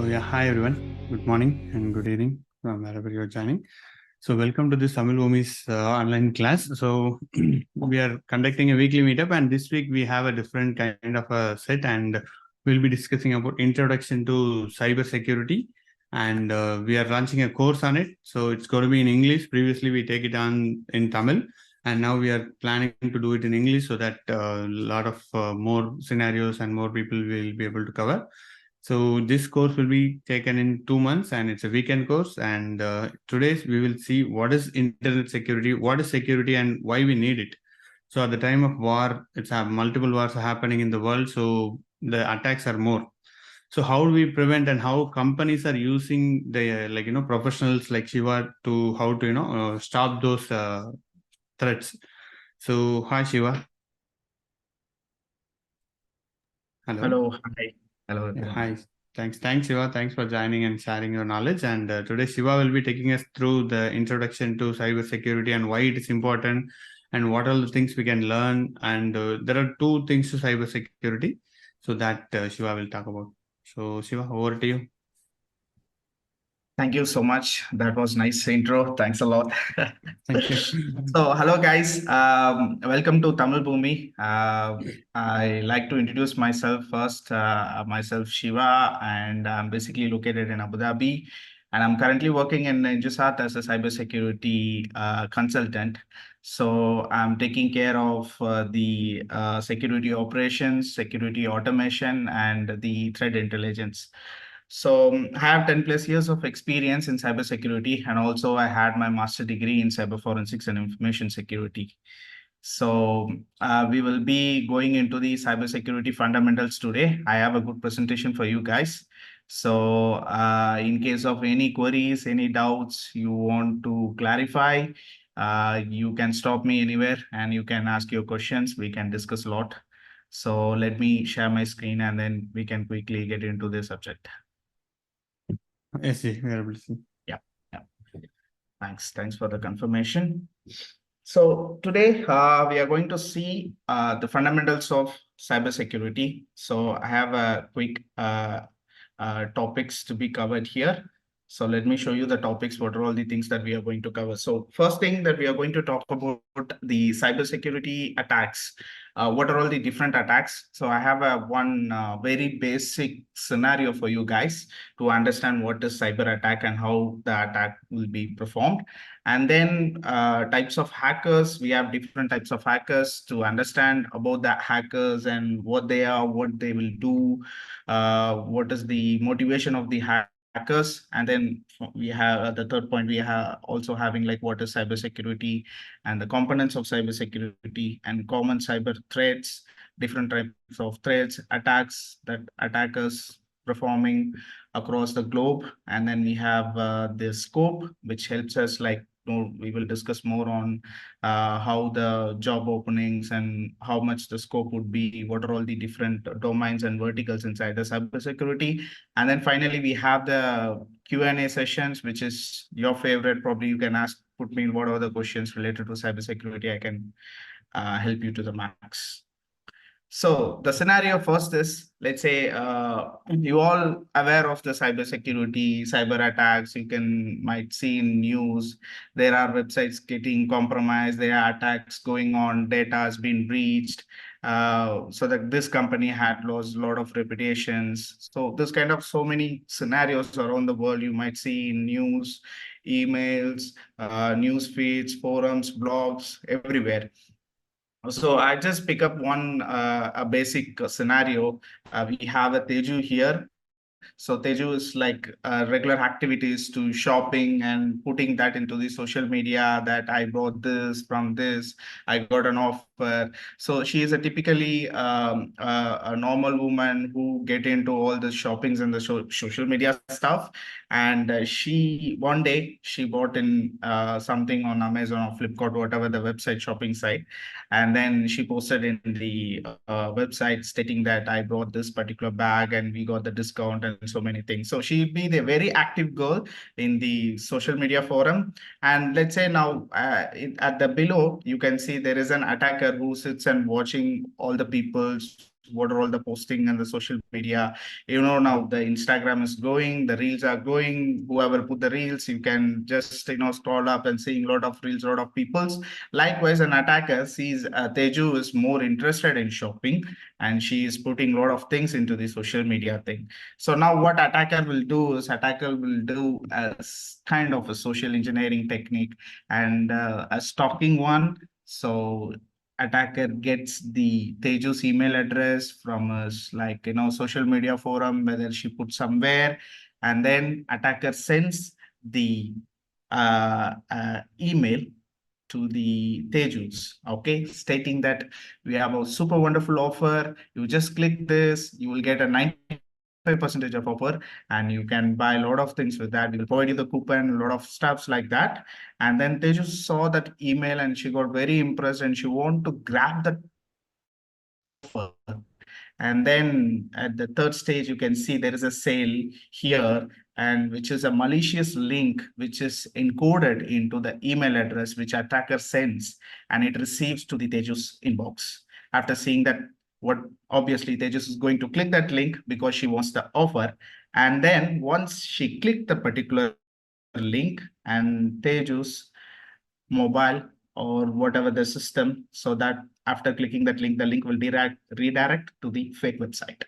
Hi everyone. Good morning and good evening from wherever you're joining. So, welcome to this Tamil Bhumi's online class. So, we are conducting a weekly meetup, and this week we have a different kind of a set, and we'll be discussing about introduction to cyber security, and we are launching a course on it. So, it's going to be in English. Previously, we take it on in Tamil, and now we are planning to do it in English so that a lot of more scenarios and more people will be able to cover. So this course will be taken in 2 months, and it's a weekend course. And today we will see what is internet security, what is security, and why we need it. So at the time of war, it's multiple wars are happening in the world, so the attacks are more. So how do we prevent, and how companies are using the professionals like Shiva to how to stop those threats. So hi Shiva. Hello. Hello. Hi. Hello, Yeah, everyone. hi. Thanks, Shiva. Thanks for joining and sharing your knowledge. And today, Shiva will be taking us through the introduction to cybersecurity and why it is important, and what are the things we can learn. And there are two things to cybersecurity, so that Shiva will talk about. So, Shiva, over to you. Thank you so much. That was nice intro. Thanks a lot. Thank you. So, hello guys. Welcome to Tamil Bhumi. I like to introduce myself first. Myself Shiva, and I'm basically located in Abu Dhabi, and I'm currently working in Jusat as a cybersecurity consultant. So I'm taking care of the security operations, security automation, and the threat intelligence. So I have 10 plus years of experience in cybersecurity, and also I had my master degree in cyber forensics and information security. So we will be going into the cybersecurity fundamentals today. I have a good presentation for you guys. So in case of any queries, any doubts you want to clarify, you can stop me anywhere and you can ask your questions. We can discuss a lot. So let me share my screen and then we can quickly get into the subject. Yes, we are able to see. Yeah, yeah. Thanks for the confirmation. So today we are going to see the fundamentals of cybersecurity. So I have a quick topics to be covered here. So let me show you the topics. What are all the things that we are going to cover? So first thing that we are going to talk about the cybersecurity attacks. What are all the different attacks? So I have a one very basic scenario for you guys to understand what is cyber attack and how the attack will be performed. And then types of hackers, we have different types of hackers to understand about the hackers and what they are, what they will do, what is the motivation of the hackers. And then we have the third point, we have also having like what is cybersecurity and the components of cybersecurity and common cyber threats, different types of threats, attacks that attackers performing across the globe. And then we have the scope, which helps us like we will discuss more on how the job openings and how much the scope would be, what are all the different domains and verticals inside the cybersecurity. And then finally, we have the Q&A sessions, which is your favorite. Probably you can put me what are the questions related to cybersecurity. I can help you to the max. So the scenario first is, let's say you all aware of the cybersecurity, cyber attacks. You might see in news, there are websites getting compromised, there are attacks going on, data has been breached. So that this company had lost a lot of reputations. So this kind of so many scenarios around the world you might see in news, emails, news feeds, forums, blogs, everywhere. So I just pick up one a basic scenario. We have a Teju here. So Teju is like regular activities to shopping and putting that into the social media that I bought this from this, I got an offer. So she is a typically a normal woman who get into all the shoppings and the social media stuff. And she one day she bought in something on Amazon or Flipkart, whatever the website shopping site, and then she posted in the website stating that I brought this particular bag and we got the discount and so many things. So she'll be the very active girl in the social media forum. And let's say now at the below, you can see there is an attacker who sits and watching all the people's what are all the posting and the social media. Now the Instagram is going, the reels are going, whoever put the reels, you can just scroll up and seeing a lot of reels, a lot of people's. Likewise, an attacker sees Teju is more interested in shopping, and she is putting a lot of things into the social media thing. So now what attacker will do is attacker will do as kind of a social engineering technique and a stalking one. So attacker gets the Teju's email address from us, like social media forum, whether she put somewhere, and then attacker sends the email to the Teju's, okay, stating that we have a super wonderful offer. You just click this, you will get a 95% of offer, and you can buy a lot of things with that. We will provide you the coupon, a lot of stuffs like that. And then Teju saw that email and she got very impressed and she wanted to grab the offer. And then at the third stage, you can see there is a sale here, and which is a malicious link, which is encoded into the email address, which attacker sends, and it receives to the Teju's inbox. After seeing that, what obviously Tejas is going to click that link because she wants the offer. And then once she clicked the particular link, and Teju's mobile or whatever the system, so that after clicking that link, the link will redirect to the fake website.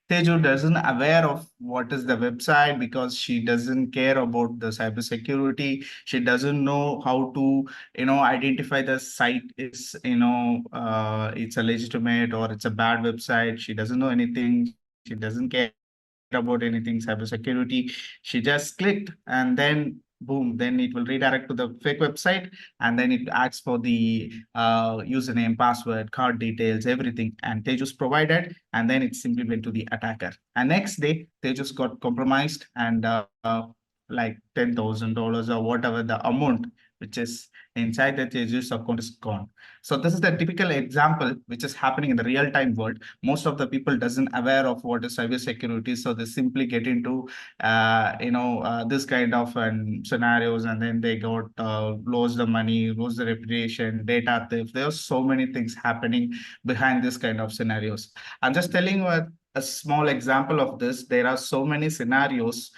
Teju doesn't aware of what is the website because she doesn't care about the cybersecurity. She doesn't know how to, identify the site is, it's a legitimate or it's a bad website. She doesn't know anything. She doesn't care about anything cybersecurity. She just clicked and then boom, then it will redirect to the fake website, and then it asks for the username, password, card details, everything, and Tejas provided, and then it simply went to the attacker. And next day, Tejas got compromised, and like $10,000 or whatever the amount which is inside the Tejas account is gone. So this is the typical example which is happening in the real-time world. Most of the people doesn't aware of what is cybersecurity, so they simply get into this kind of scenarios, and then they got lose the money, lose the reputation, data theft. There are so many things happening behind this kind of scenarios. I'm just telling you a small example of this. There are so many scenarios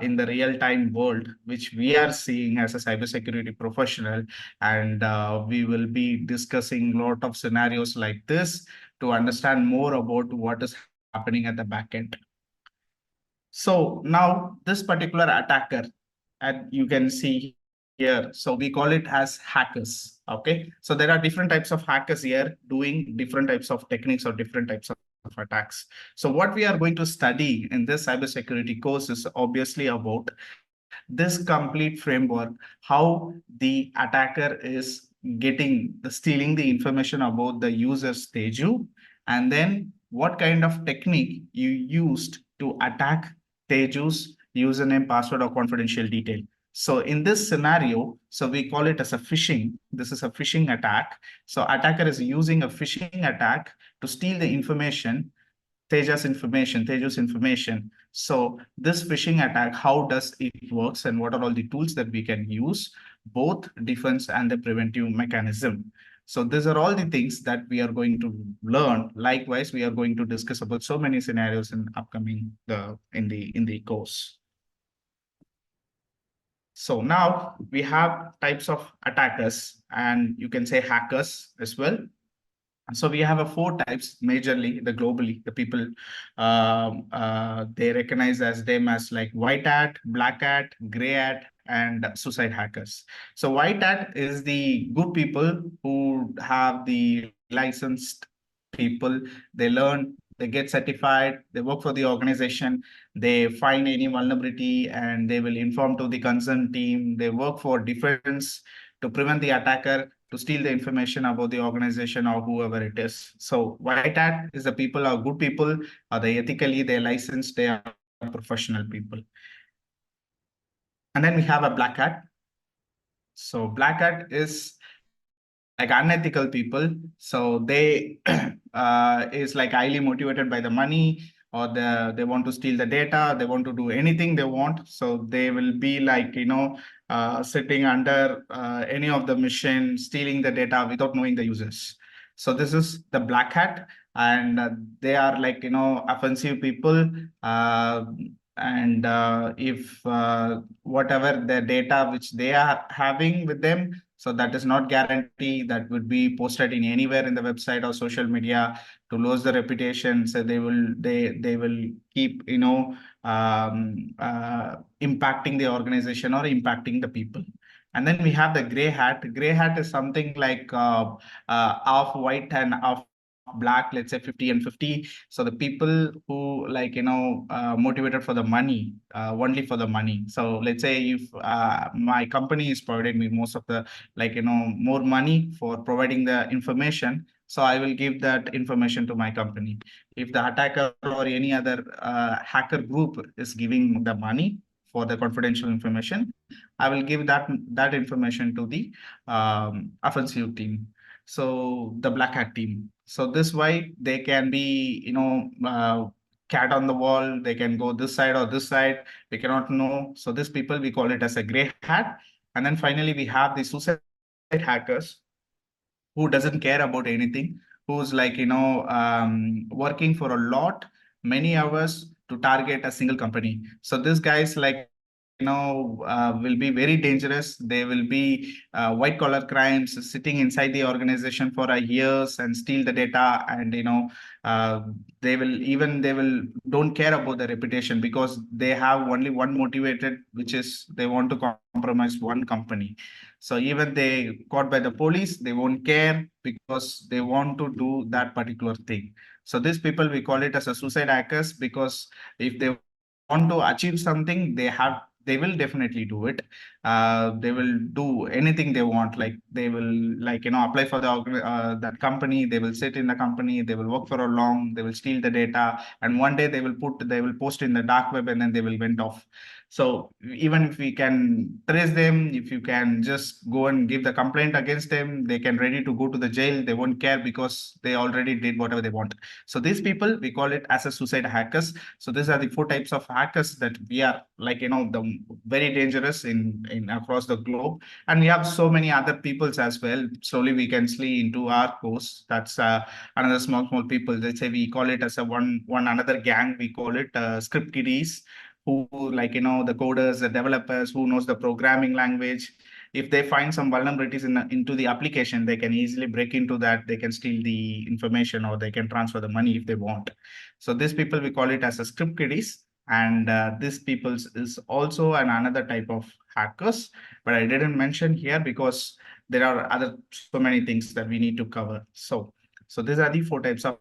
in the real-time world which we are seeing as a cybersecurity professional, and we will be discussing a lot of scenarios like this to understand more about what is happening at the back end. So now this particular attacker, and you can see here, so we call it as hackers. Okay, so there are different types of hackers here doing different types of techniques or different types of attacks. So what we are going to study in this cybersecurity course is obviously about this complete framework, how the attacker is stealing the information about the user's Teju, and then what kind of technique you used to attack Teju's username, password, or confidential detail. So in this scenario, so we call it as a phishing. This is a phishing attack. So attacker is using a phishing attack to steal the information, Teja's information. So this phishing attack, how does it works, and what are all the tools that we can use, both defense and the preventive mechanism. So these are all the things that we are going to learn. Likewise, we are going to discuss about so many scenarios in upcoming in the course. So now we have types of attackers, and you can say hackers as well. So we have 4 types majorly, globally, the people they recognize as them as like white hat, black hat, gray hat, and suicide hackers. So white hat is the good people who have the licensed people. They learn, they get certified, they work for the organization, they find any vulnerability and they will inform to the concerned team. They work for defense to prevent the attacker to steal the information about the organization or whoever it is. So white hat is the people are good people, are they ethically, they're licensed, they are professional people. And then we have a black hat. So black hat is like unethical people. So they is like highly motivated by the money, or they want to steal the data, they want to do anything they want. So they will be like, sitting under any of the mission, stealing the data without knowing the users. So this is the black hat. and they are like, offensive people. And if whatever the data which they are having with them, so that is not guarantee that would be posted in anywhere in the website or social media to lose the reputation. So they will keep, impacting the organization or impacting the people. And then we have the gray hat. Gray hat is something like half white and half black, let's say 50 and 50. So the people who like, motivated for the money, only for the money. So let's say if my company is providing me most of the, like, more money for providing the information, so I will give that information to my company. If the attacker or any other hacker group is giving the money for the confidential information, I will give that information to the offensive team. So the black hat team. So this way they can be, cat on the wall. They can go this side or this side. We cannot know. So these people, we call it as a gray hat. And then finally we have the suicide hackers who doesn't care about anything, who's like, working for a lot, many hours to target a single company. So this guys like, will be very dangerous. They will be white collar crimes, sitting inside the organization for a years and steal the data. And, uh, they will don't care about the reputation, because they have only one motivated, which is they want to compromise one company. So even they caught by the police, they won't care, because they want to do that particular thing. So these people, we call it as a suicide hackers, because if they want to achieve something, they will definitely do it. They will do anything they want. Like they will, like, apply for that company. They will sit in the company. They will work for a long. They will steal the data, and one day they will post in the dark web, and then they will went off. So even if we can trace them, if you can just go and give the complaint against them, they can ready to go to the jail. They won't care, because they already did whatever they want. So these people, we call it as a suicide hackers. So these are the 4 types of hackers that we are like, the very dangerous in across the globe. And we have so many other peoples as well. Slowly we can see into our course. That's another small people. Let's say we call it as a one another gang. We call it script kiddies, who like, the coders, the developers who knows the programming language. If they find some vulnerabilities into the application, they can easily break into that. They can steal the information, or they can transfer the money if they want. So these people, we call it as a script kiddies. And this people is also another type of hackers, but I didn't mention here because there are other so many things that we need to cover. So these are the 4 types of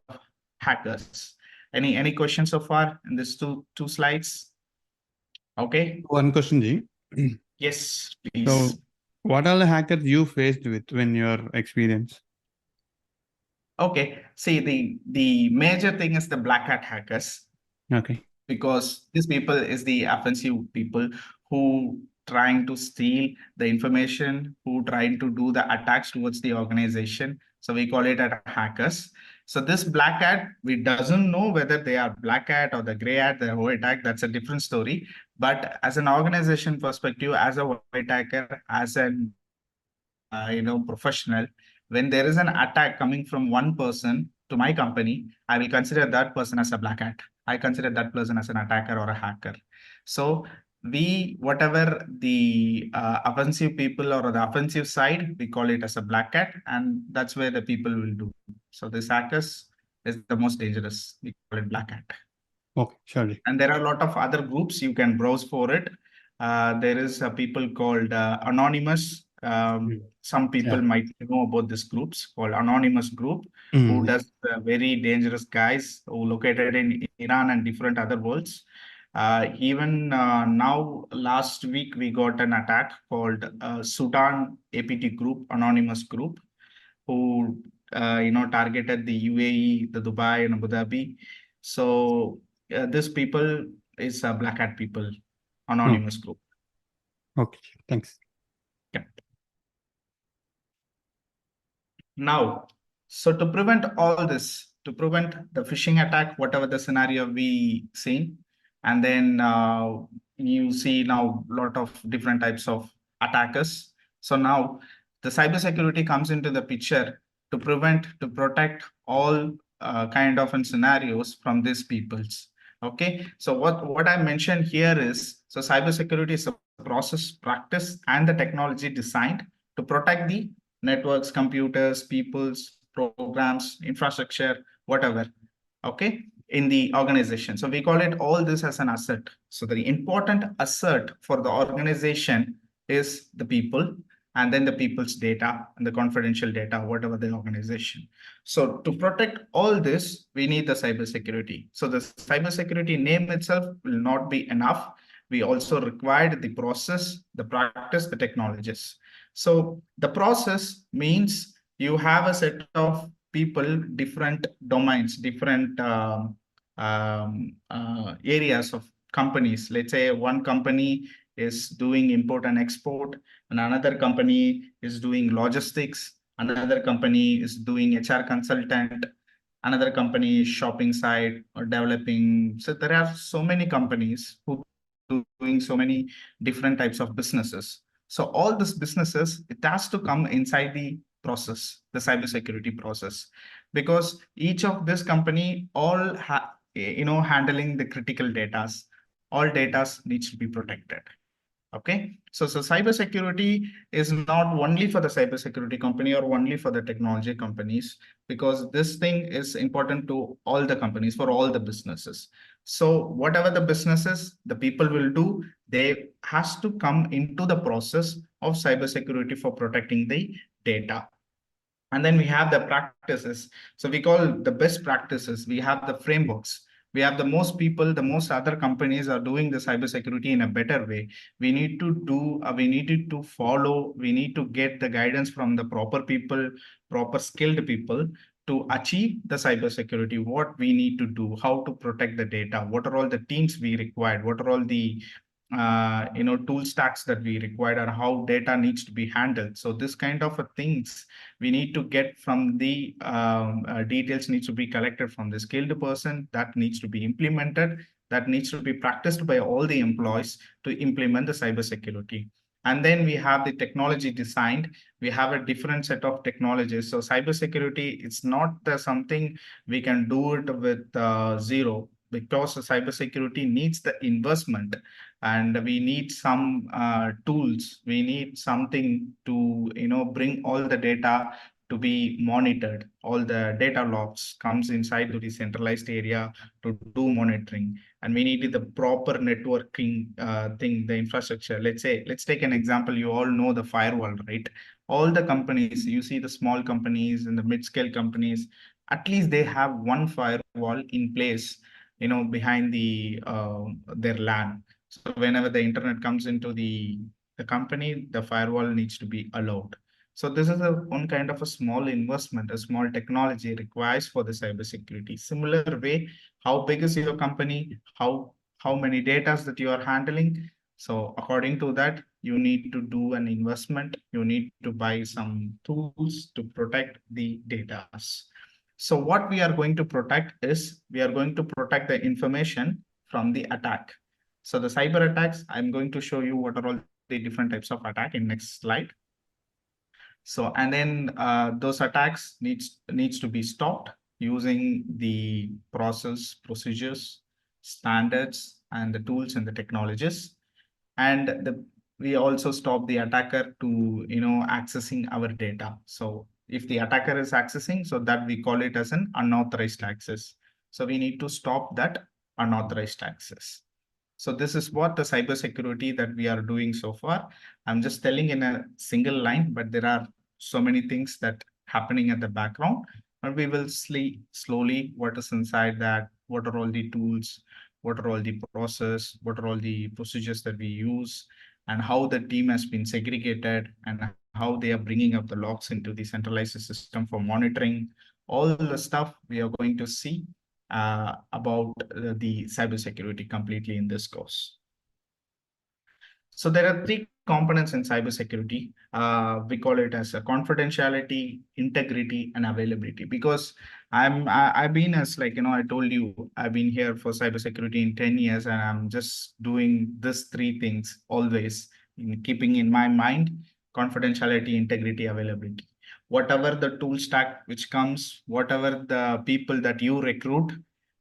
hackers. Any questions so far in this two slides? Okay. One question, Ji. Yes, please. So, what are the hackers you faced with when your experience? Okay. See, the major thing is the black hat hackers. Okay. Because these people is the offensive people who trying to steal the information, who trying to do the attacks towards the organization. So we call it as hackers. So this black hat, we doesn't know whether they are black hat or the gray hat, the white hat, that's a different story. But as an organization perspective, as a white hacker, as an professional, when there is an attack coming from one person to my company, I will consider that person as a black hat. I consider that person as an attacker or a hacker. So whatever the offensive people or the offensive side, we call it as a black hat, and that's where the people will do. So this hackers is the most dangerous. We call it black hat. Okay, sure. And there are a lot of other groups you can browse for it. There is a people called Anonymous. Some people might know about this groups called Anonymous Group, who does very dangerous guys who located in Iran and different other worlds. Even now, last week, we got an attack called Sudan APT Group, Anonymous Group, who targeted the UAE, the Dubai, and Abu Dhabi. So this people is a black hat people, Anonymous Group. Okay, thanks. Yeah. Now, so to prevent all this, to prevent the phishing attack, whatever the scenario we seen, and then you see now a lot of different types of attackers. So now the cybersecurity comes into the picture to protect all kind of scenarios from these peoples. Okay, so what I mentioned here is, so cybersecurity is a process, practice, and the technology designed to protect the networks, computers, peoples, programs, infrastructure, whatever. Okay, in the organization. So we call it all this as an asset. So the important asset for the organization is the people, and then the people's data and the confidential data, whatever the organization. So to protect all this, we need the cybersecurity. So the cybersecurity name itself will not be enough. We also required the process, the practice, the technologies. So the process means you have a set of people, different domains, different areas of companies. Let's say one company is doing import and export, and another company is doing logistics, another company is doing HR consultant, another company is shopping site or developing. So there are so many companies who doing so many different types of businesses. So all these businesses, it has to come inside the process, the cybersecurity process, because each of this company all handling the critical datas, all datas needs to be protected. Okay, so cybersecurity is not only for the cybersecurity company or only for the technology companies, because this thing is important to all the companies, for all the businesses. So whatever the businesses, the people will do, they has to come into the process of cybersecurity for protecting the data. And then we have the practices. So we call the best practices. We have the frameworks. We have the most people, the most other companies are doing the cybersecurity in a better way. We need to do, we need to follow, we need to get the guidance from the proper people, proper skilled people to achieve the cybersecurity, what we need to do, how to protect the data, what are all the teams we required, what are all the tool stacks that we require, and how data needs to be handled. So this kind of things we need to get from the details needs to be collected from the skilled person, that needs to be implemented, that needs to be practiced by all the employees to implement the cybersecurity. And then we have the technology designed. We have a different set of technologies. So cybersecurity, it's not something we can do it with zero, because cybersecurity needs the investment, and we need some tools. We need something to bring all the data to be monitored. All the data logs comes inside to the centralized area to do monitoring, and we need the proper networking thing, the infrastructure. Let's take an example. You all know the firewall, right? All the companies, you see the small companies and the mid-scale companies, at least they have one firewall in place, behind their LAN. So whenever the internet comes into the company, the firewall needs to be allowed. So this is one kind of a small investment, a small technology requires for the cybersecurity. Similar way, how big is your company? How many data that you are handling? So according to that, you need to do an investment. You need to buy some tools to protect the data. So what we are going to protect is, we are going to protect the information from the attack. So the cyber attacks, I'm going to show you what are all the different types of attack in next slide. So, and then those attacks needs to be stopped using the process, procedures, standards, and the tools and the technologies. And we also stop the attacker to accessing our data. So if the attacker is accessing, so that we call it as an unauthorized access. So we need to stop that unauthorized access. So this is what the cybersecurity that we are doing so far. I'm just telling in a single line, but there are so many things that happening at the background. But we will see slowly what is inside that, what are all the tools, what are all the process, what are all the procedures that we use, and how the team has been segregated, and how they are bringing up the logs into the centralized system for monitoring. All the stuff we are going to see about the cybersecurity completely in this course. So there are three components in cybersecurity. We call it as a confidentiality, integrity, and availability. Because I've been, as I told you, I've been here for cybersecurity in 10 years, and I'm just doing these three things always, keeping in my mind confidentiality, integrity, availability. whatever the tool stack which comes, whatever the people that you recruit,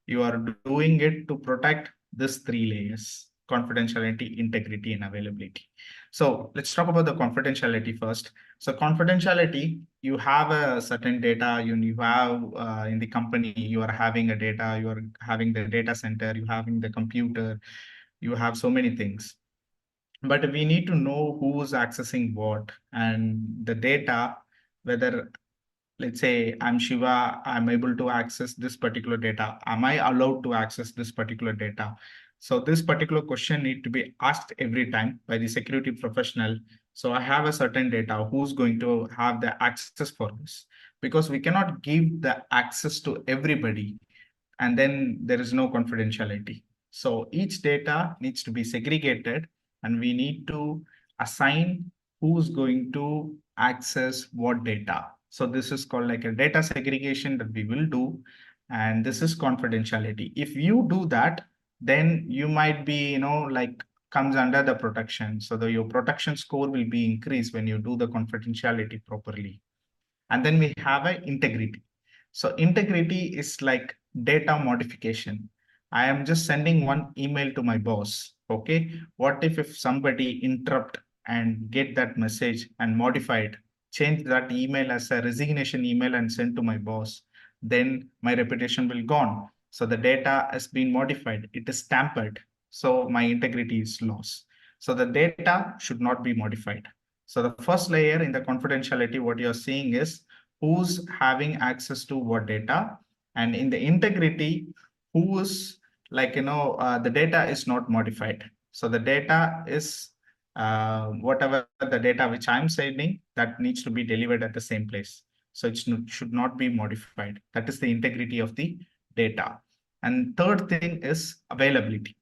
you are doing it to protect these three layers: confidentiality, integrity, and availability. So let's talk about the confidentiality first. So confidentiality, you have a certain data, you have in the company, you are having a data, you are having the data center, you having the computer, you have so many things. But we need to know who's accessing what, and the data, whether, let's say I'm Shiva, I'm able to access this particular data. Am I allowed to access this particular data? So this particular question need to be asked every time by the security professional. So I have a certain data, who's going to have the access for this? Because we cannot give the access to everybody, and then there is no confidentiality. So each data needs to be segregated, and we need to assign who's going to access what data. So this is called like a data segregation that we will do, and this is confidentiality. If you do that, then you might be, like, comes under the protection. So your protection score will be increased when you do the confidentiality properly. And then we have a integrity. So integrity is like data modification. I am just sending one email to my boss. Okay. What if somebody interrupt and get that message and modify it, change that email as a resignation email and send to my boss, then my reputation will gone. So the data has been modified. It is tampered. So my integrity is lost. So the data should not be modified. So the first layer in the confidentiality, what you're seeing is who's having access to what data, and in the integrity, who is, like, the data is not modified. So the data is whatever the data which I'm sending, that needs to be delivered at the same place. So it should not be modified. That is the integrity of the data. And third thing is availability.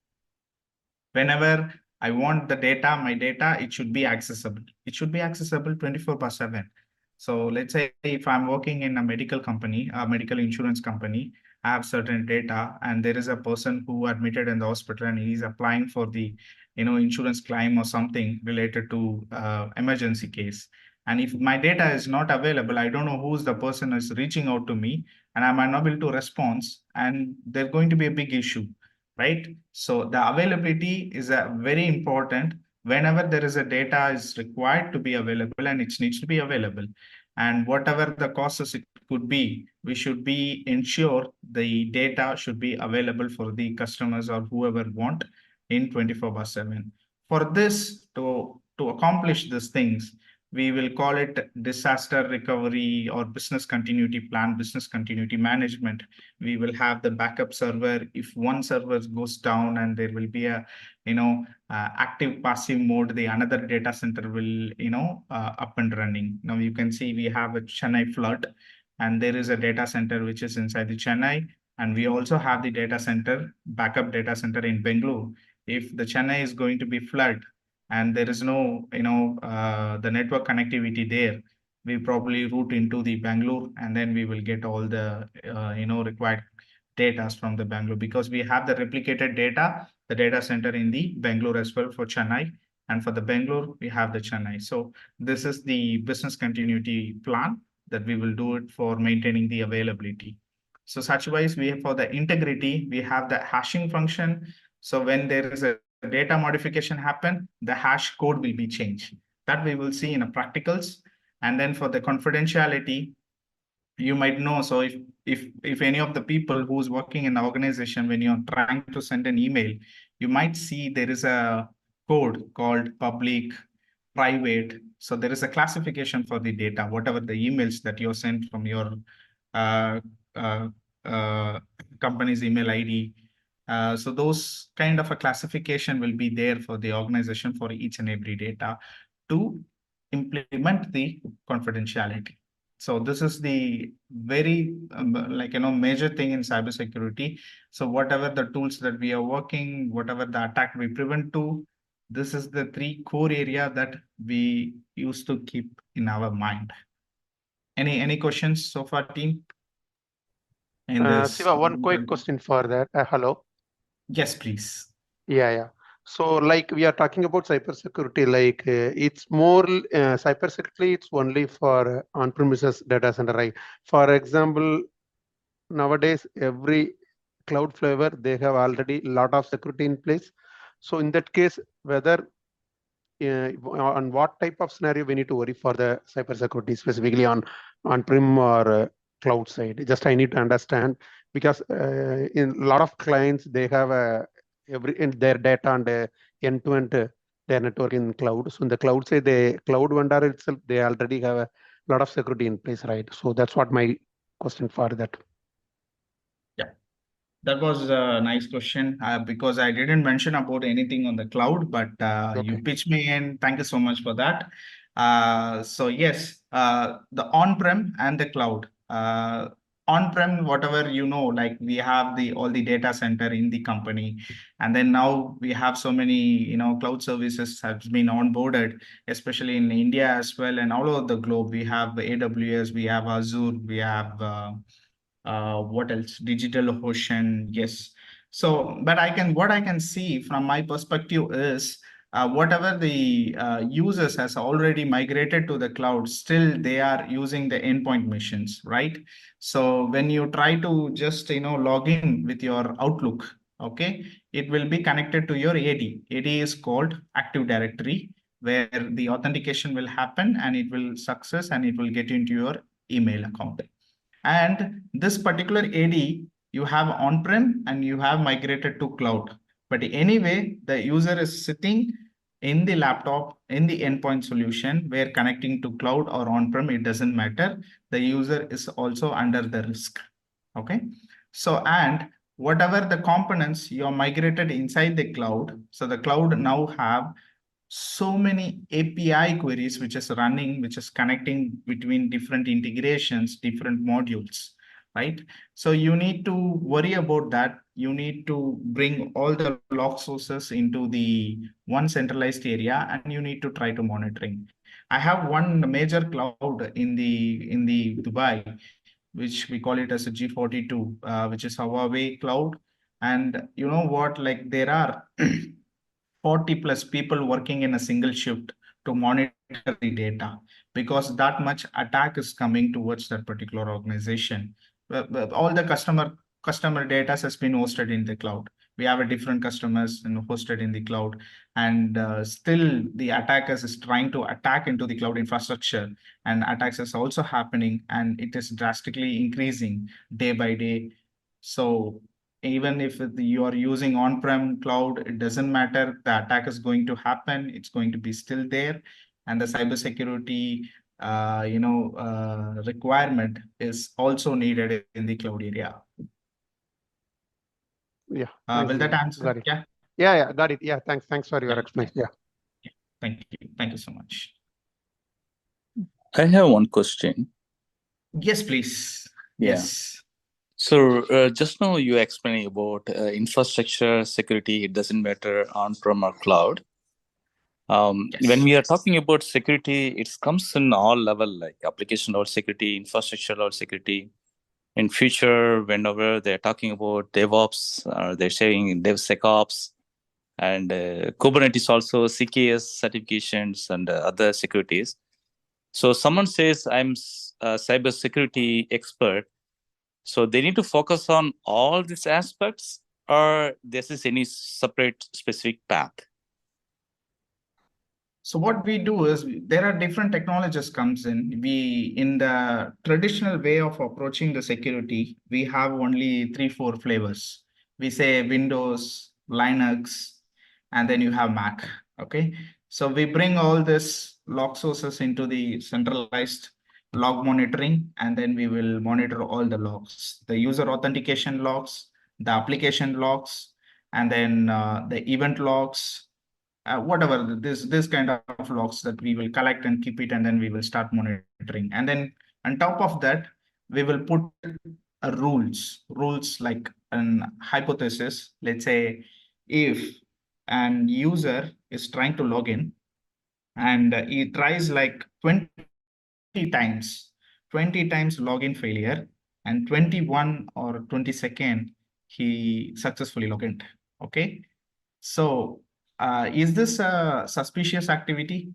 Whenever I want the data, my data, it should be accessible. It should be accessible 24/7. So let's say if I'm working in a medical company, a medical insurance company, I have certain data, and there is a person who admitted in the hospital and he's applying for the, insurance claim or something related to emergency case. And if my data is not available, I don't know who's the person is reaching out to me, and I'm unable to respond, and there's going to be a big issue, right? So the availability is a very important. Whenever there is a data is required to be available, and it needs to be available, and whatever the costs it could be, we should be ensure the data should be available for the customers or whoever want in 24/7. For this, to accomplish these things, we will call it disaster recovery or business continuity plan, business continuity management. We will have the backup server. If one server goes down and there will be a, active passive mode, the another data center will, up and running. Now you can see we have a Chennai flood, and there is a data center which is inside the Chennai. And we also have the data center, backup data center in Bangalore. If the Chennai is going to be flood, and there is no, the network connectivity there, we probably route into the Bangalore, and then we will get all the, required data from the Bangalore, because we have the replicated data, the data center in the Bangalore as well for Chennai. And for the Bangalore, we have the Chennai. So this is the business continuity plan that we will do it for maintaining the availability. So such wise, we have, for the integrity, we have the hashing function. So when there is a data modification happen, the hash code will be changed. That we will see in a practicals. And then for the confidentiality, you might know. So if any of the people who's working in the organization, when you're trying to send an email, you might see there is a code called public, private. So there is a classification for the data, whatever the emails that you're sent from your uh, uh, uh, company's email ID. So those kind of a classification will be there for the organization for each and every data to implement the confidentiality. So this is the very major thing in cybersecurity. So whatever the tools that we are working, whatever the attack we prevent to, this is the three core area that we used to keep in our mind. Any questions so far, team? In this? Siva, one quick question for that. Hello. Yes, please. Yeah. So like we are talking about cybersecurity, like it's more cybersecurity, it's only for on-premises data center, right? For example, nowadays every cloud flavor, they have already a lot of security in place. So in that case, whether on what type of scenario we need to worry for the cybersecurity, specifically on-prem or cloud side? Just I need to understand, because in a lot of clients, they have every in their data and end-to-end their network in cloud. So in the cloud side, the cloud vendor itself, they already have a lot of security in place, right? So that's what my question for that. Yeah, that was a nice question because I didn't mention about anything on the cloud, but you Okay. pitched me in. Thank you so much for that. So yes, the on-prem and the cloud. On-prem, whatever you know, like we have the all the data center in the company, and then now we have so many cloud services has been onboarded, especially in India as well, and all over the globe. We have AWS, we have Azure, we have what else, digital ocean. Yes. So but what I can see from my perspective is whatever the users has already migrated to the cloud, still they are using the endpoint machines, right? So when you try to just log in with your Outlook, okay, it will be connected to your AD is called Active Directory, where the authentication will happen and it will success and it will get into your email account. And this particular AD, you have on-prem and you have migrated to cloud. But anyway, the user is sitting in the laptop, in the endpoint solution, where connecting to cloud or on-prem, it doesn't matter. The user is also under the risk. Okay. So, and whatever the components you are migrated inside the cloud, so the cloud now have so many API queries which is running, which is connecting between different integrations, different modules, right? So you need to worry about that. You need to bring all the log sources into the one centralized area, and you need to try to monitoring. I have one major cloud in the Dubai, which we call it as a G42, which is Huawei cloud. And you know what, like there are 40 plus people working in a single shift to monitor the data, because that much attack is coming towards that particular organization. All the customer data has been hosted in the cloud. We have a different customers hosted in the cloud, and still the attackers is trying to attack into the cloud infrastructure, and attacks is also happening, and it is drastically increasing day by day. So even if you are using on-prem cloud, it doesn't matter. The attack is going to happen. It's going to be still there, and the cybersecurity, requirement is also needed in the cloud area. Yeah. Will that answer? Got it. Yeah. Yeah. Got it. Yeah. Thanks for your explanation. Yeah. Thank you. Thank you so much. I have one question. Yes, please. Yeah. Yes. So just now you explaining about infrastructure security. It doesn't matter on-prem or cloud. Yes. When we are talking about security, it comes in all level, like application level security, infrastructure level security. In future, whenever they're talking about DevOps, they're saying DevSecOps, and Kubernetes also, CKS certifications and other securities. So someone says I'm a cybersecurity expert. So they need to focus on all these aspects, or this is any separate specific path? So what we do is there are different technologies comes in. We, in the traditional way of approaching the security, we have only 3-4 flavors. We say Windows, Linux, and then you have Mac. Okay. So we bring all this log sources into the centralized log monitoring, and then we will monitor all the logs, the user authentication logs, the application logs, and then the event logs, whatever this kind of logs that we will collect and keep it, and then we will start monitoring. And then on top of that, we will put rules like an hypothesis. Let's say if an user is trying to log in and he tries like 20 times 20 times login failure, and 21 or 22nd he successfully logged in. Okay. So is this a suspicious activity?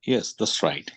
Yes, that's right.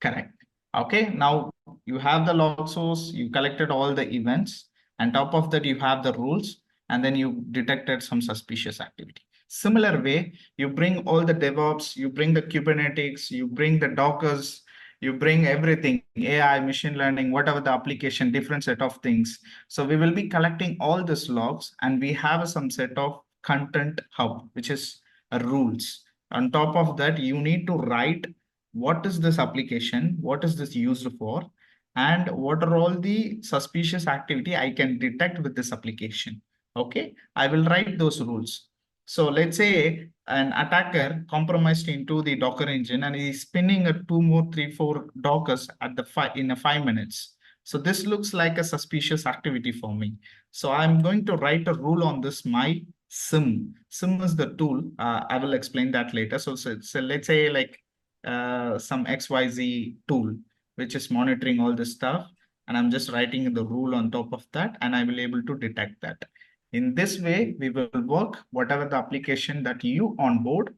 Correct. Okay, now you have the log source, you collected all the events, and top of that you have the rules, and then you detected some suspicious activity. Similar way, you bring all the DevOps, you bring the Kubernetes, you bring the Dockers, you bring everything, AI, machine learning, whatever the application, different set of things. So we will be collecting all these logs, and we have some set of content hub, which is rules. On top of that, you need to write what is this application, what is this used for, and what are all the suspicious activity I can detect with this application. Okay, I will write those rules. So let's say an attacker compromised into the Docker engine and he's spinning a 2 more 3 4 Dockers at the in a 5 minutes. So this looks like a suspicious activity for me. So I'm going to write a rule on this my SIM. SIM is the tool. I will explain that later. So let's say like some XYZ tool, which is monitoring all this stuff. And I'm just writing the rule on top of that, and I will able to detect that. In this way, we will work whatever the application that you onboard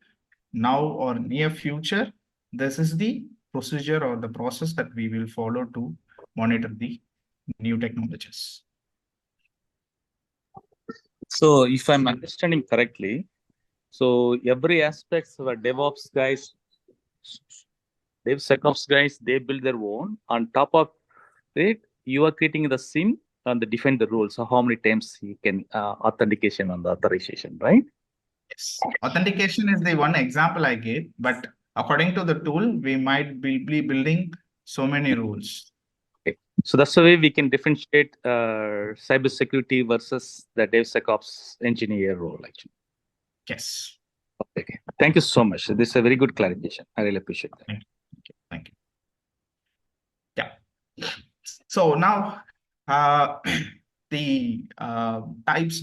now or near future. This is the procedure or the process that we will follow to monitor the new technologies. So if I'm understanding correctly, so every aspect of our DevOps guys, DevSecOps guys, they build their own. On top of it, you are creating the SIM and define the rules. So how many times you can authentication on the authorization, right? Yes. Authentication is the one example I gave, but according to the tool, we might be building so many rules. Okay. So that's the way we can differentiate cybersecurity versus the DevSecOps engineer role, actually. Yes. Okay. Thank you so much. This is a very good clarification. I really appreciate that. Thank you. Yeah. So now the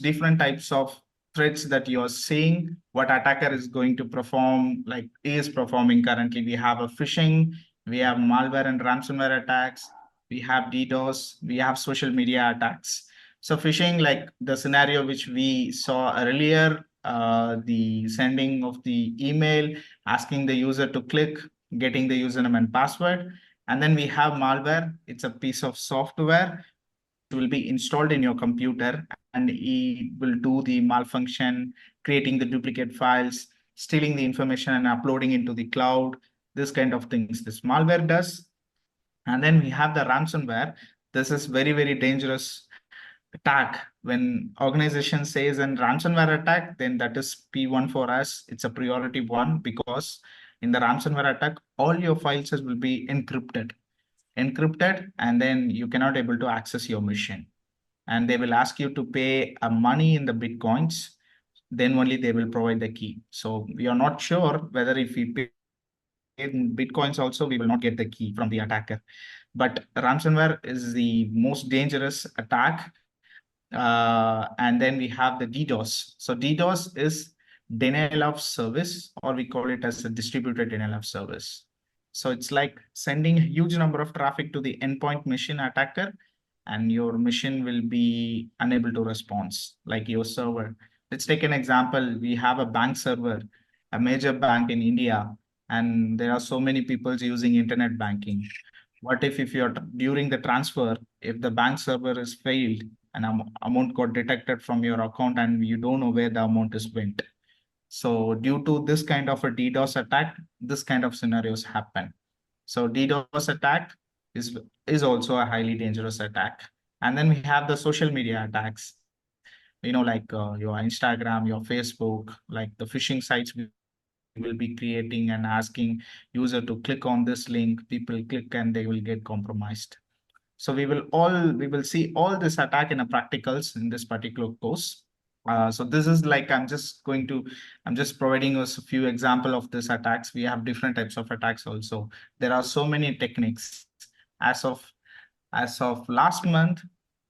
different types of threats that you're seeing, what attacker is going to perform, like is performing currently. We have a phishing, we have malware and ransomware attacks, we have DDoS, we have social media attacks. So phishing, like the scenario which we saw earlier, the sending of the email, asking the user to click, getting the username and password. And then we have malware. It's a piece of software which will be installed in your computer, and it will do the malfunction, creating the duplicate files, stealing the information and uploading into the cloud, this kind of things this malware does. And then we have the ransomware. This is very, very dangerous attack. When organization says an ransomware attack, then that is P1 for us. It's a priority one, because in the ransomware attack, all your files will be encrypted, and then you cannot able to access your machine. And they will ask you to pay a money in the Bitcoins. Then only they will provide the key. So we are not sure whether if we pay in Bitcoins also, we will not get the key from the attacker. But ransomware is the most dangerous attack. And then we have the DDoS. So DDoS is denial of service, or we call it as a distributed denial of service. So it's like sending a huge number of traffic to the endpoint machine attacker, and your machine will be unable to respond, like your server. Let's take an example. We have a bank server, a major bank in India, and there are so many people using internet banking. What if you're during the transfer, if the bank server is failed and amount got detected from your account and you don't know where the amount is went? So due to this kind of a DDoS attack, this kind of scenarios happen. So DDoS attack is also a highly dangerous attack. And then we have the social media attacks, like your Instagram, your Facebook, like the phishing sites we will be creating and asking user to click on this link. People click and they will get compromised. So we will see all this attack in a practicals in this particular course. So this is like, I'm just providing us a few example of this attacks. We have different types of attacks also. There are so many techniques. As of last month,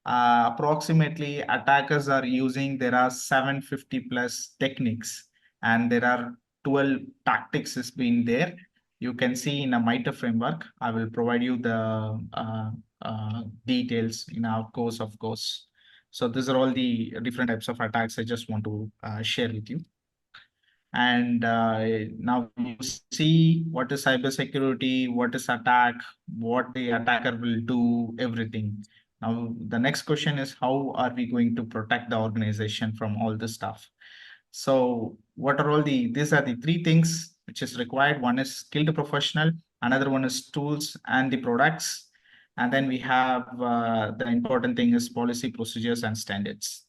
approximately attackers are using, there are 750 plus techniques, and there are 12 tactics has been there. You can see in a MITRE framework. I will provide you the details in our course, of course. So these are all the different types of attacks I just want to share with you. And now you see what is cybersecurity, what is attack, what the attacker will do, everything. Now, the next question is, how are we going to protect the organization from all this stuff? So what are all these are the three things which is required. One is skilled professional, another one is tools and the products. And then we have the important thing is policy, procedures, and standards.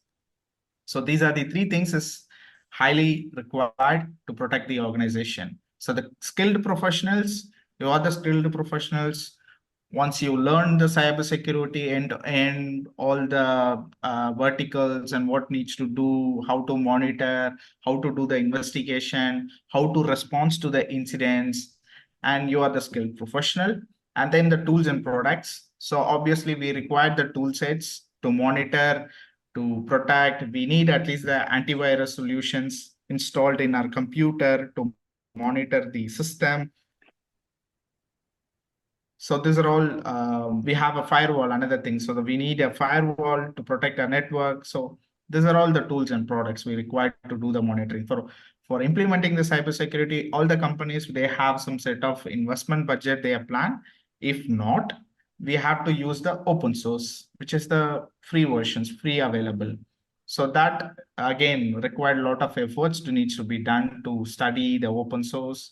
So these are the three things is highly required to protect the organization. So the skilled professionals, you are the skilled professionals. Once you learn the cybersecurity and all the verticals and what needs to do, how to monitor, how to do the investigation, how to respond to the incidents, and you are the skilled professional. And then the tools and products. So obviously we require the tool sets to monitor, to protect. We need at least the antivirus solutions installed in our computer to monitor the system. So these are all, we have a firewall, another thing. So we need a firewall to protect our network. So these are all the tools and products we require to do the monitoring. For implementing the cybersecurity, all the companies, they have some set of investment budget they have planned. If not, we have to use the open source, which is the free versions, free available. So that again required a lot of efforts to needs to be done to study the open source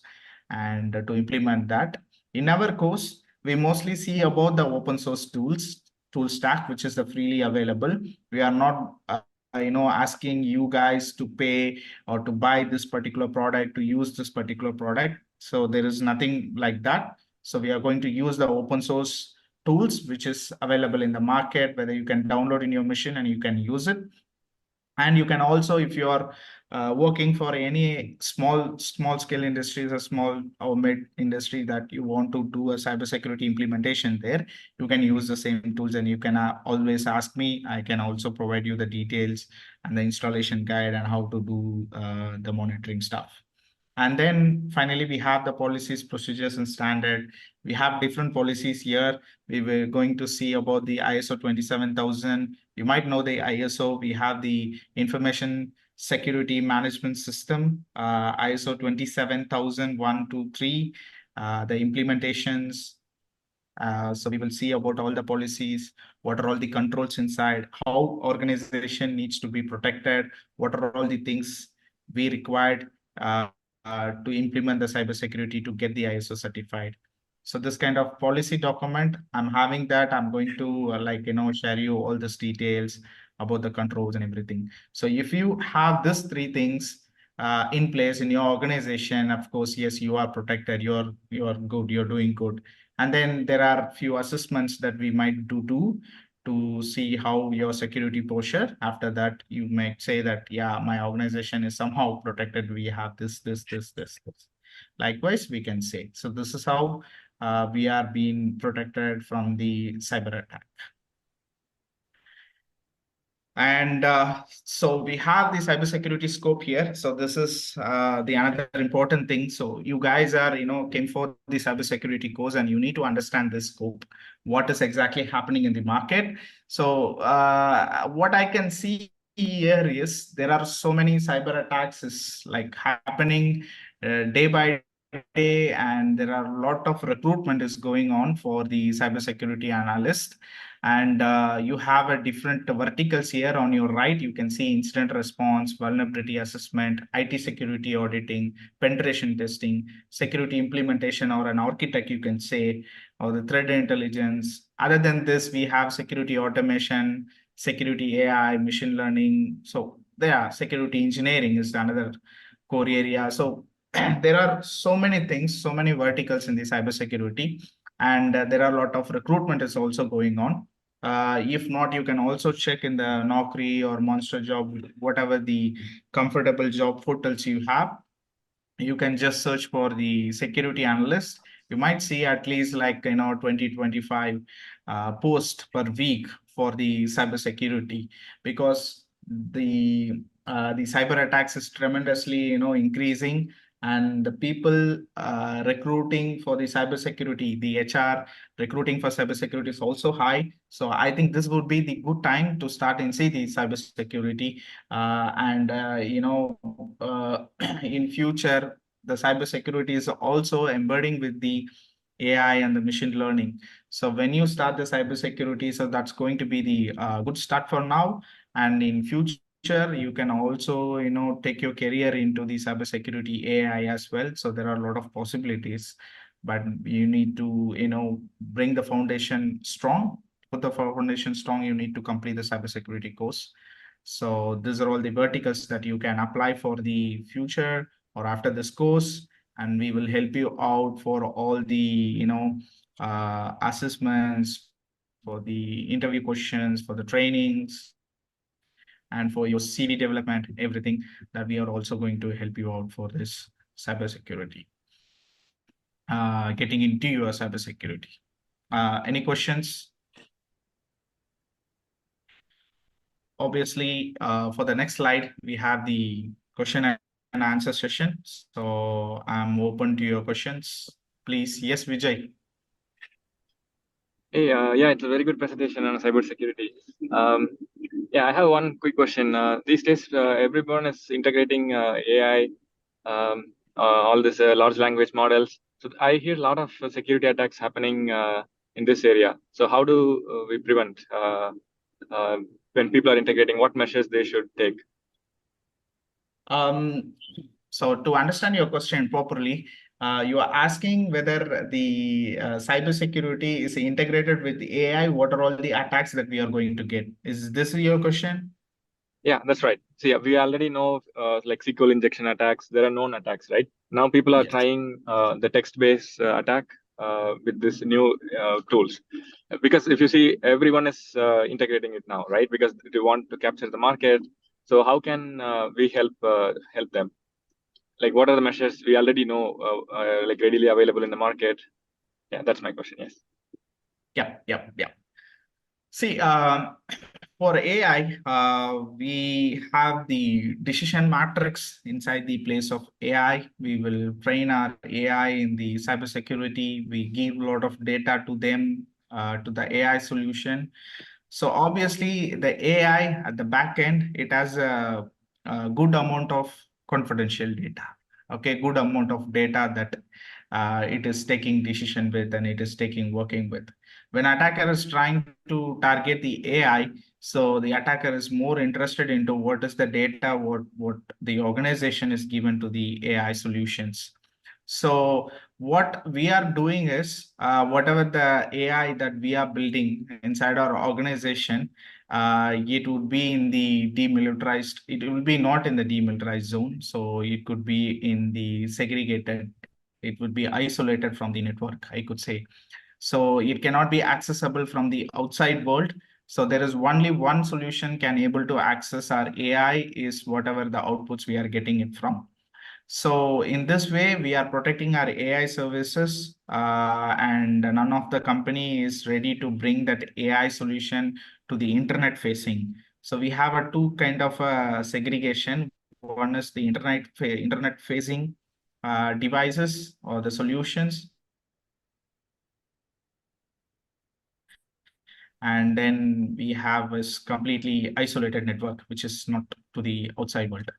and to implement that. In our course, we mostly see about the open source tool stack, which is the freely available. We are not asking you guys to pay or to buy this particular product, to use this particular product. So there is nothing like that. So we are going to use the open source tools, which is available in the market, whether you can download in your machine and you can use it. And you can also, if you are working for any small scale industries or small or mid industry that you want to do a cybersecurity implementation there, you can use the same tools, and you can always ask me. I can also provide you the details and the installation guide and how to do the monitoring stuff. And then finally, we have the policies, procedures, and standard. We have different policies here. We were going to see about the ISO 27000. You might know the ISO. We have the Information Security Management System, ISO 27001, 2, 3, the implementations. So we will see about all the policies, what are all the controls inside, how organization needs to be protected, what are all the things we required to implement the cybersecurity to get the ISO certified. So this kind of policy document, I'm having that. I'm going to share you all these details about the controls and everything. So if you have these three things in place in your organization, of course, yes, you are protected. You're good. You're doing good. And then there are few assessments that we might do to see how your security posture. After that, you might say that, yeah, my organization is somehow protected. We have this. Likewise, we can say. So this is how we are being protected from the cyber attack. And so we have the cybersecurity scope here. So this is the another important thing. So you guys are, came for the cybersecurity course, and you need to understand this scope. What is exactly happening in the market? So what I can see here is there are so many cyber attacks is like happening day by day, and there are a lot of recruitment is going on for the cybersecurity analyst. And you have a different verticals here on your right. You can see incident response, vulnerability assessment, IT security auditing, penetration testing, security implementation, or an architect, you can say, or the threat intelligence. Other than this, we have security automation, security AI, machine learning. So there, security engineering is another core area. So there are so many things, so many verticals in the cybersecurity, and there are a lot of recruitment is also going on. If not, you can also check in the Naukri or Monster Job, whatever the comfortable job portals you have. You can just search for the security analyst. You might see at least 20-25 posts per week for the cybersecurity, because the cyber attacks is tremendously increasing, and the people recruiting for the cybersecurity, the HR recruiting for cybersecurity is also high. So I think this would be the good time to start and see the cybersecurity. In future, the cybersecurity is also embedding with the AI and the machine learning. So when you start the cybersecurity, so that's going to be the good start for now. And in future, you can also, take your career into the cybersecurity AI as well. So there are a lot of possibilities, but you need to, bring the foundation strong. Put the foundation strong, you need to complete the cybersecurity course. So these are all the verticals that you can apply for the future or after this course, and we will help you out for all the, assessments, for the interview questions, for the trainings, and for your CV development, everything that we are also going to help you out for this cybersecurity, getting into your cybersecurity. Any questions? Obviously, for the next slide, we have the question and answer session. So I'm open to your questions. Please, yes, Vijay. Hey, yeah, it's a very good presentation on cybersecurity. Yeah, I have one quick question. These days, everyone is integrating AI, all these large language models. So I hear a lot of security attacks happening in this area. So how do we prevent when people are integrating? What measures they should take? So to understand your question properly, you are asking whether the cybersecurity is integrated with the AI. What are all the attacks that we are going to get? Is this your question? Yeah, that's right. So yeah, we already know like SQL injection attacks. There are known attacks, right? Now people are Yes. trying the text-based attack with this new tools. Because if you see, everyone is integrating it now, right? Because they want to capture the market. So how can we help them? Like, what are the measures we already know, like readily available in the market? Yeah, that's my question. Yes. Yeah. See, for AI, we have the decision matrix inside the place of AI. We will train our AI in the cybersecurity. We give a lot of data to them, to the AI solution. So obviously, the AI at the back end, it has a good amount of confidential data. Okay, good amount of data that it is taking decision with and it is working with. When attacker is trying to target the AI, so the attacker is more interested into what is the data, what the organization is given to the AI solutions. So what we are doing is whatever the AI that we are building inside our organization, it would be in the demilitarized, it will be not in the demilitarized zone. So it could be in the segregated, it would be isolated from the network, I could say. So it cannot be accessible from the outside world. So there is only one solution can able to access our AI is whatever the outputs we are getting it from. So in this way, we are protecting our AI services, and none of the company is ready to bring that AI solution to the internet facing. So we have a two kind of segregation. One is the internet facing devices or the solutions. And then we have this completely isolated network, which is not to the outside world.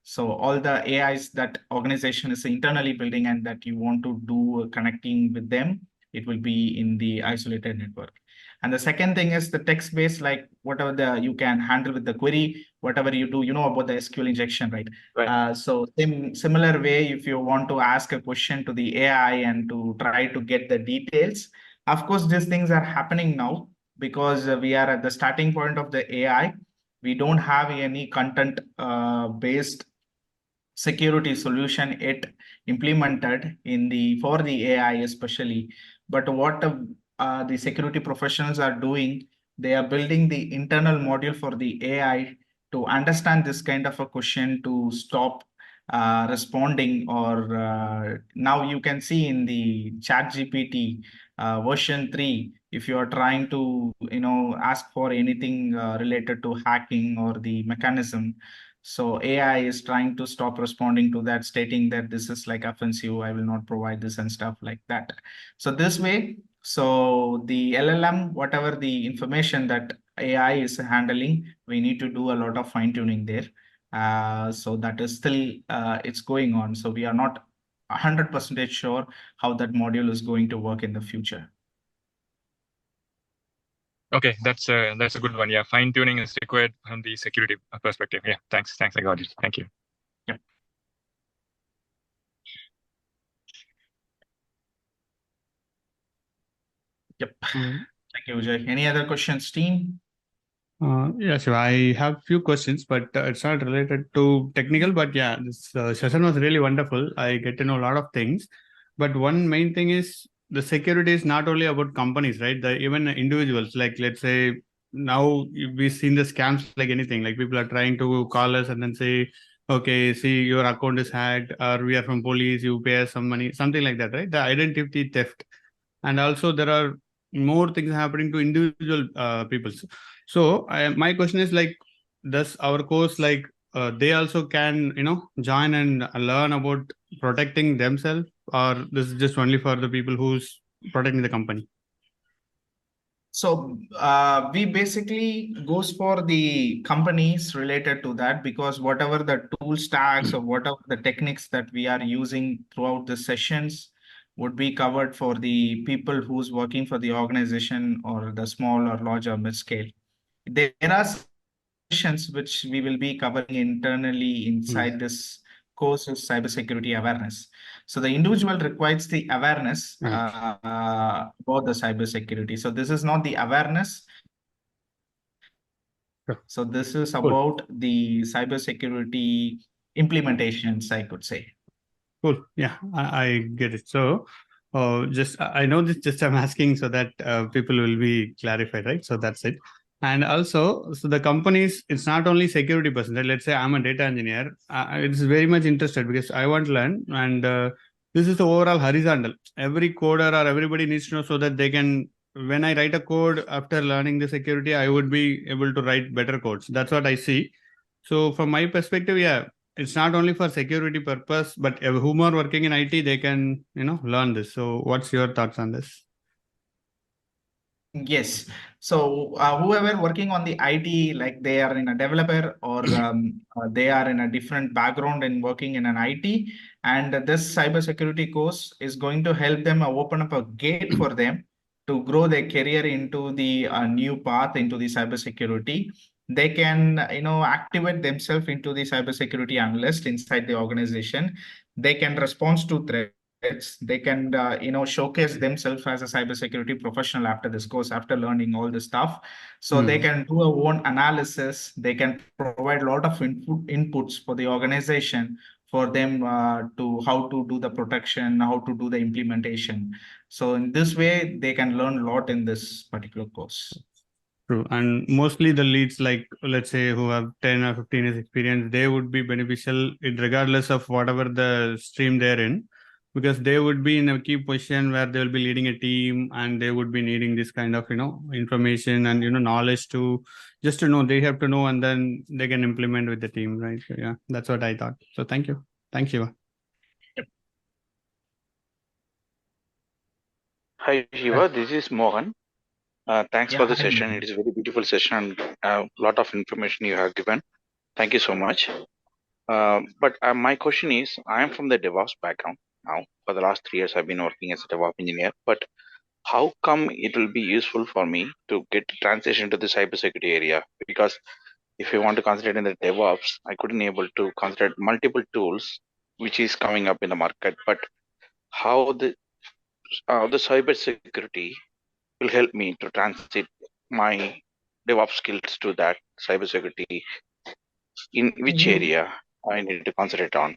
So all the AIs that organization is internally building and that you want to do connecting with them, it will be in the isolated network. And the second thing is the text-based, like whatever you can handle with the query, whatever you do, about the SQL injection, right? Right. So similar way, if you want to ask a question to the AI and to try to get the details, of course, these things are happening now because we are at the starting point of the AI. We don't have any content based security solution yet implemented for the AI especially. But what the security professionals are doing, they are building the internal module for the AI to understand this kind of a question to stop responding. Or now you can see in the ChatGPT version 3, if you are trying to ask for anything related to hacking or the mechanism, So AI is trying to stop responding to that, stating that this is like offensive, I will not provide this and stuff like that. So this way, so the LLM, whatever the information that AI is handling, we need to do a lot of fine tuning there. So that is still, it's going on. So we are not 100% sure how that module is going to work in the future. Okay, that's a good one. Yeah, fine tuning is required from the security perspective. Yeah, thanks. I got it. Thank you. Yep. Yep. Thank you, Vijay. Any other questions, team? Yeah, Shiva, I have few questions, but it's not related to technical. But yeah, this session was really wonderful. I get to know a lot of things. But one main thing is the security is not only about companies, right? Even individuals, like let's say now we've seen the scams like anything. Like people are trying to call us and then say, okay, see your account is hacked, or we are from police, you pay us some money, something like that, right? The identity theft. And also there are more things happening to individual people. So my question is like, does our course like they also can join and learn about protecting themselves, or this is just only for the people who's protecting the company? So we basically goes for the companies related to that, because whatever the tool stacks or whatever the techniques that we are using throughout the sessions would be covered for the people who's working for the organization or the small or large or mid scale. There are sessions which we will be covering internally inside this course is cybersecurity awareness. So the individual requires the awareness about the cybersecurity. So this is not the awareness. So this is about the cybersecurity implementations, I could say. Cool. Yeah, I get it. So just I know this, just I'm asking so that people will be clarified, right? So that's it. And also, so the companies, it's not only security person, right? Let's say I'm a data engineer. It's very much interested because I want to learn. And this is the overall horizontal. Every coder or everybody needs to know so that they can, when I write a code after learning the security, I would be able to write better codes. That's what I see. So from my perspective, yeah, it's not only for security purpose, but whom are working in IT, they can, learn this. So what's your thoughts on this? Yes. So whoever working on the IT, like they are in a developer or they are in a different background and working in an IT, and this cybersecurity course is going to help them open up a gate for them to grow their career into the new path into the cybersecurity. They can, activate themselves into the cybersecurity analyst inside the organization. They can respond to threats. They can showcase themselves as a cybersecurity professional after this course, after learning all this stuff. So they can do a own analysis. They can provide a lot of inputs for the organization for them to how to do the protection, how to do the implementation. So in this way, they can learn a lot in this particular course. True. And mostly the leads, like let's say who have 10 or 15 years experience, they would be beneficial regardless of whatever the stream they're in, because they would be in a key position where they will be leading a team and they would be needing this kind of, information and, knowledge to just to know, they have to know, and then they can implement with the team, right? So, yeah, that's what I thought. So thank you. Thanks, Shiva. Hi, Shiva. This is Mohan. Thanks for the session. It is a very beautiful session and a lot of information you have given. Thank you so much. But my question is, I am from the DevOps background now. For the last 3 years, I've been working as a DevOps engineer. But how come it will be useful for me to get transition to the cybersecurity area? Because if I want to concentrate in the DevOps, I couldn't able to concentrate multiple tools which is coming up in the market. But how the cybersecurity will help me to transit my DevOps skills to that cybersecurity? In which area I need to concentrate on?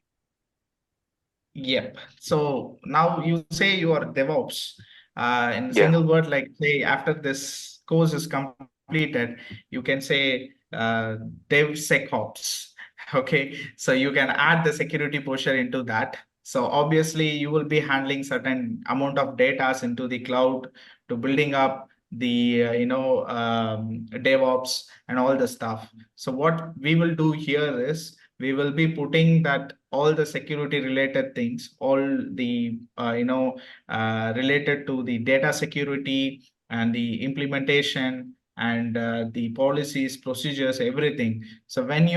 Yep. So now you say you are DevOps. In a single word, like say after this course is completed, you can say DevSecOps. Okay. So you can add the security posture into that. So obviously you will be handling certain amount of data into the cloud to building up the DevOps and all the stuff. So what we will do here is we will be putting that all the security related things, all the related to the data security and the implementation and the policies, procedures, everything. So when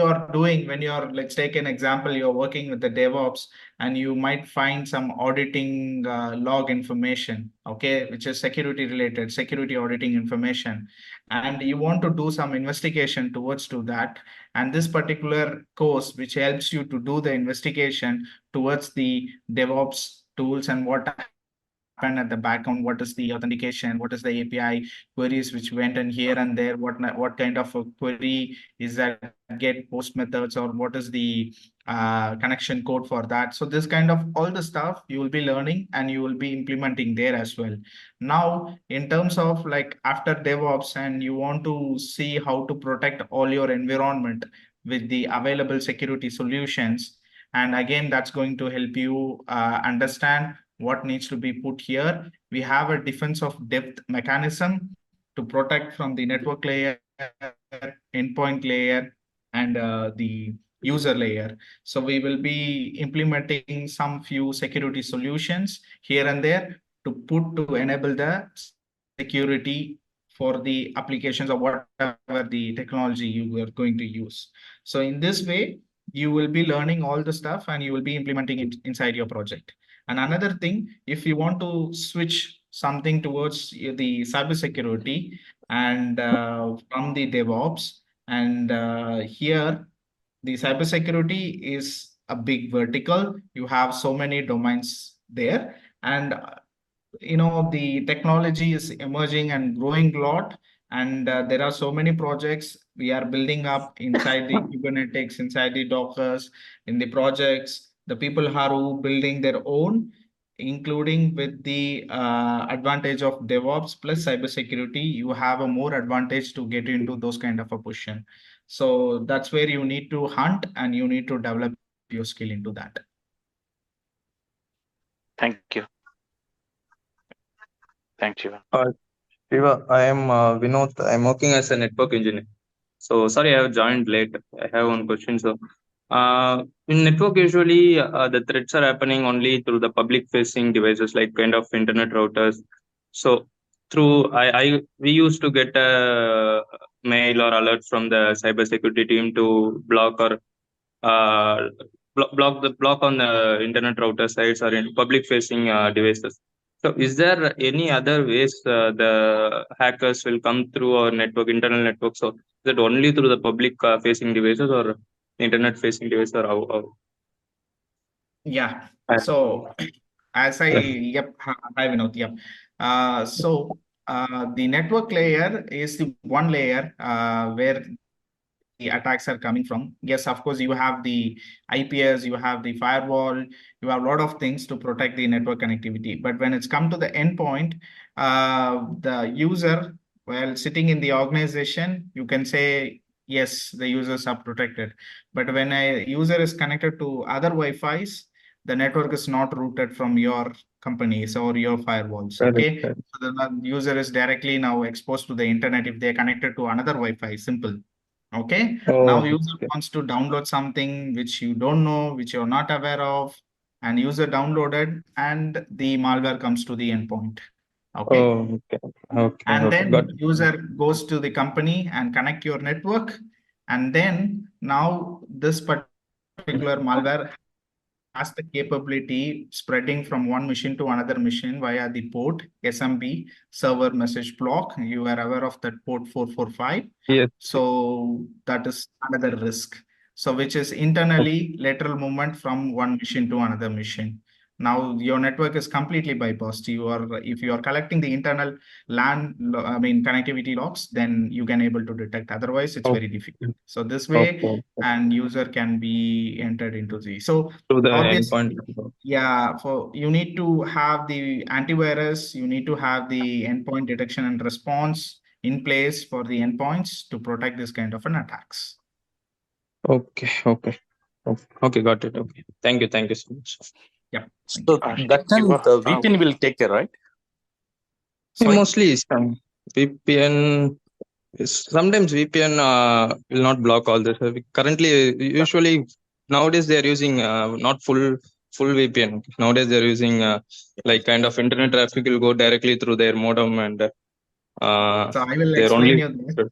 let's take an example, you're working with the DevOps and you might find some auditing log information, okay, which is security related, security auditing information, and you want to do some investigation towards to that. And this particular course, which helps you to do the investigation towards the DevOps tools and what happened at the background, what is the authentication, what is the API queries which went in here and there, what kind of a query is that get post methods, or what is the connection code for that. So this kind of all the stuff you will be learning and you will be implementing there as well. Now, in terms of like after DevOps, and you want to see how to protect all your environment with the available security solutions. And again, that's going to help you understand what needs to be put here. We have a defense of depth mechanism to protect from the network layer, endpoint layer, and the user layer. So we will be implementing some few security solutions here and there to enable the security for the applications or whatever the technology you are going to use. So in this way, you will be learning all the stuff and you will be implementing it inside your project. And another thing, if you want to switch something towards the cybersecurity and from the DevOps, and here the cybersecurity is a big vertical. You have so many domains there, and the technology is emerging and growing a lot, and there are so many projects we are building up inside the Kubernetes, inside the Dockers, in the projects. The people who are building their own, including with the advantage of DevOps plus cybersecurity, you have a more advantage to get into those kind of a position. So that's where you need to hunt and you need to develop your skill into that. Thank you. Thanks, Shiva. Shiva, I am Vinod. I'm working as a network engineer. So sorry, I have joined late. I have one question. So, in network, usually the threats are happening only through the public-facing devices, like kind of internet routers. So, we used to get a mail or alert from the cybersecurity team to block or block on the internet router sites or in public-facing devices. So, is there any other ways the hackers will come through our internal network? So, is it only through the public-facing devices or internet-facing devices, or how? Yeah. So, yep. Hi, Vinod. Yep. So, the network layer is the one layer where the attacks are coming from. Yes, of course, you have the IPS, you have the firewall, you have a lot of things to protect the network connectivity. But when it's come to the endpoint, the user, while sitting in the organization, you can say, yes, the users are protected. But when a user is connected to other Wi-Fi's, the network is not routed from your companies or your firewalls. Okay. So the user is directly now exposed to the internet if they're connected to another Wi-Fi. Simple. Okay. Now user wants to download something which you don't know, which you're not aware of, and user downloaded, and the malware comes to the endpoint. Okay. And then user goes to the company and connect your network, and then now this particular malware has the capability spreading from one machine to another machine via the port SMB, server message block. You are aware of that port 445. Yes. So that is another risk. So which is internally lateral movement from one machine to another machine. Now your network is completely bypassed. If you are collecting the internal LAN, connectivity logs, then you can able to detect. Otherwise, it's very difficult. So this way, and user can be entered into the. So obviously, yeah, you need to have the antivirus. You need to have the endpoint detection and response in place for the endpoints to protect this kind of an attacks. Okay, got it. Okay, thank you so much. Yeah. So that time the VPN will take care, right? Mostly is VPN sometimes VPN will not block all this. Currently, usually nowadays they are using not full VPN. Nowadays they are using like kind of internet traffic will go directly through their modem and So I will they're explain only. you this.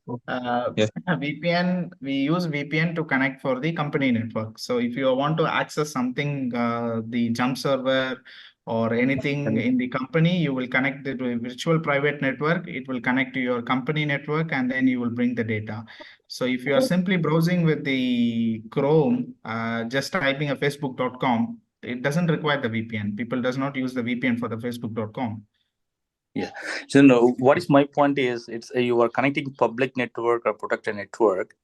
Yeah. VPN, we use VPN to connect for the company network. So if you want to access something, the jump server or anything in the company, you will connect the virtual private network. It will connect to your company network and then you will bring the data. So if you are simply browsing with the Chrome, just typing a facebook.com, it doesn't require the VPN. People does not use the VPN for the facebook.com. Yeah. So no, what is my point is it's you are connecting public network or protected network.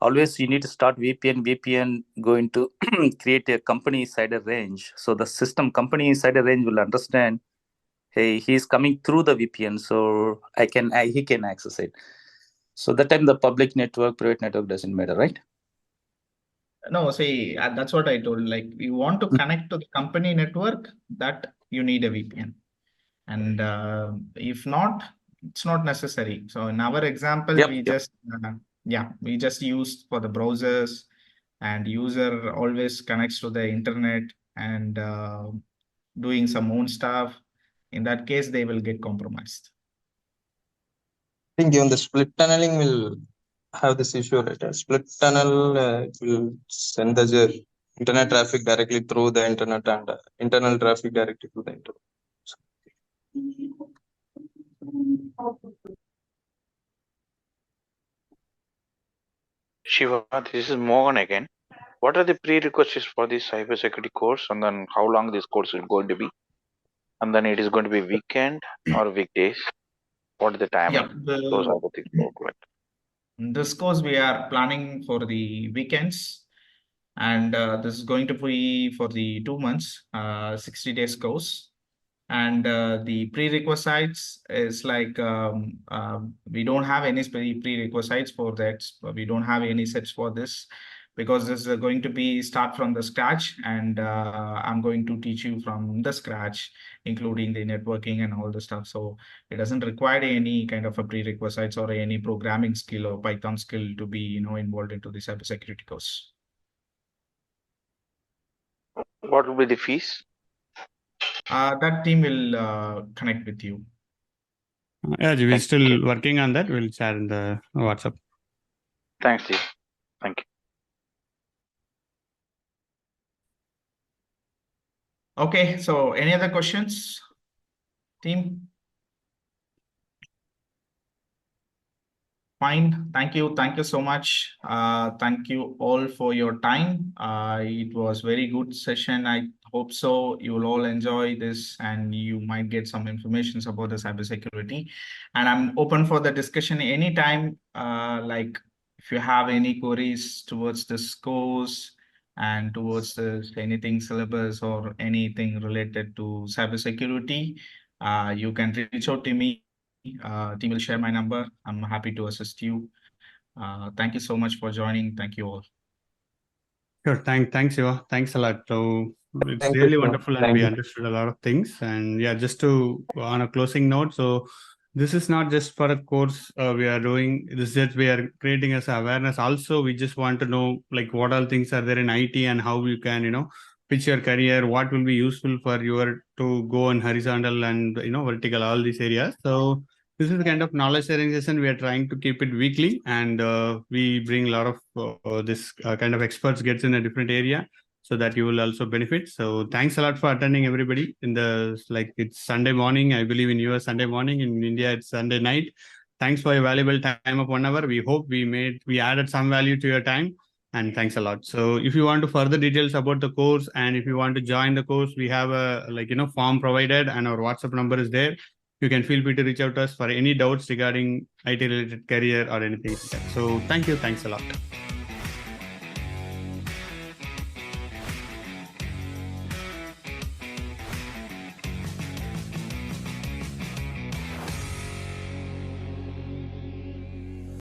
Always you need to start VPN going to create a company insider range. So the system company insider range will understand, hey, he's coming through the VPN, so he can access it. So that time the public network, private network doesn't matter, right? No, see, that's what I told. Like, you want to connect to the company network, that you need a VPN. And if not, it's not necessary. So in our example, we just used for the browsers, and user always connects to the internet and doing some own stuff. In that case, they will get compromised. I think even the split tunneling will have this issue, right? A split tunnel it will send the internet traffic directly through the internet and internal traffic directly to the internet. Shiva, this is Mohan again. What are the prerequisites for this cybersecurity course, and then how long this course is going to be? And then it is going to be weekend or weekdays? What is the timing? Those are the things. This course we are planning for the weekends, and this is going to be for the 2 months, 60 days course. And the prerequisites is like we don't have any prerequisites for that. We don't have any sets for this, because this is going to be start from the scratch, and I'm going to teach you from the scratch, including the networking and all the stuff. So it doesn't require any kind of a prerequisites or any programming skill or Python skill to be involved into the cybersecurity course. What will be the fees? That team will connect with you. Yeah, we're still working on that. We'll share in the WhatsApp. Thanks, Steve. Thank you. Okay, so any other questions, team? Fine. Thank you. Thank you so much. Thank you all for your time. It was very good session. I hope so. You will all enjoy this, and you might get some information about the cybersecurity. And I'm open for the discussion anytime. Like if you have any queries towards this course and towards this anything syllabus or anything related to cybersecurity, you can reach out to me. Team will share my number. I'm happy to assist you. Thank you so much for joining. Thank you all. Sure. Thanks, Shiva. Thanks a lot. So it's Thank really you, wonderful, and we understood a lot of things. And yeah, just to on a closing note, so this is not just for a course we are doing. This is just we are creating as awareness. Also, we just want to know like what all things are there in IT and how you can pitch your career. What will be useful for you to go on horizontal and vertical, all these areas. So this is the kind of knowledge sharing session. We are trying to keep it weekly, and we bring a lot of this kind of experts gets in a different area, so that you will also benefit. So thanks a lot for attending, everybody. It's Sunday morning, I believe in US Sunday morning, in India it's Sunday night. Thanks for your valuable time of 1 hour. We hope we added some value to your time, and thanks a lot. So if you want to further details about the course, and if you want to join the course, we have a form provided, and our WhatsApp number is there. You can feel free to reach out to us for any doubts regarding IT related career or anything like that. So thank you. Thanks a lot.